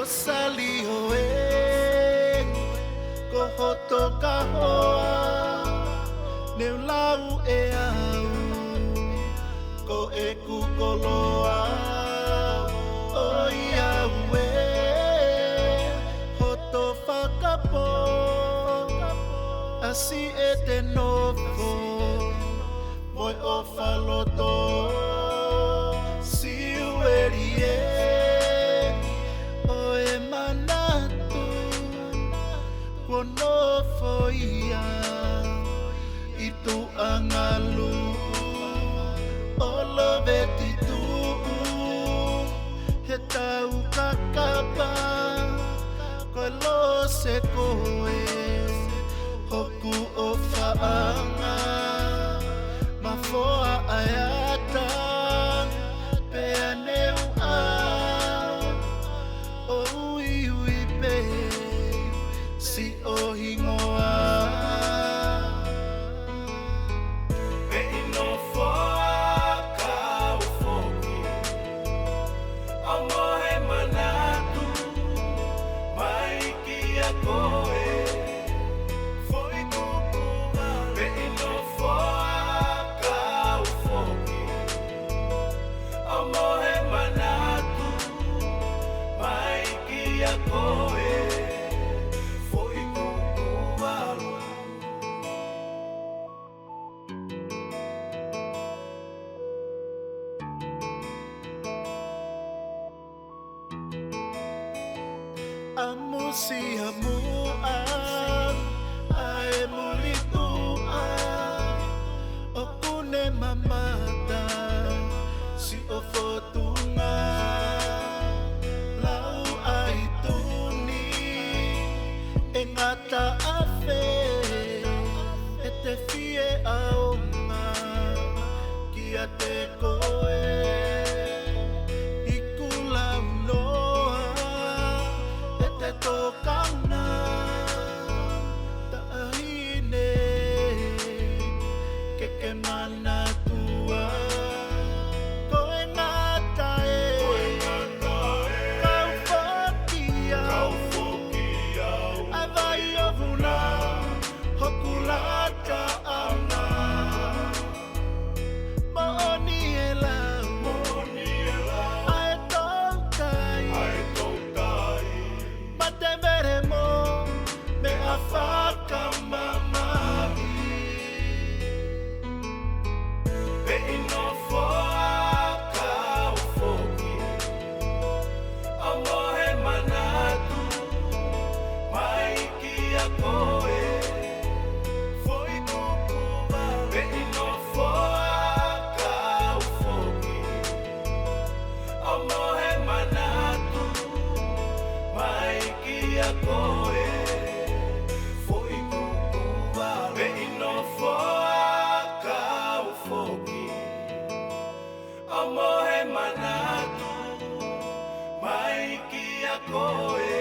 salio e ko hoto ka hoa ne lau e au ko e kukoloa o ia ue hoto whakapo asi e te nofo moi o whaloto si ueri e kono foia i tu angalu o lo veti tu he tau kakapa ko lo se koe hoku o whaanga ma foa ayata pea neu a o ui pe si o hingoa e ino foa ka ufoki a mohe manatu mai ki a koe foi kukuma e ino foa ka ufoki a mohe manatu mai ki a koe amusi hamua ae mulitua o kune mamata si o fotunga lau ai tuni e ngata afe e te fie aonga ki a te koe tokana taahine ke mana tua koe ngata kau fokia avai o vuna hokulata ana maoni e lau ae tokai te veremo me afaka mamai e ino foa ka ufoki a mohe manatu mai ki a koe foi kukuma e ino foa ka ufoki a mohe manatu mai ki a koe foi kukuma e ino foa ka ufoki a mohe manatu mai ki a koe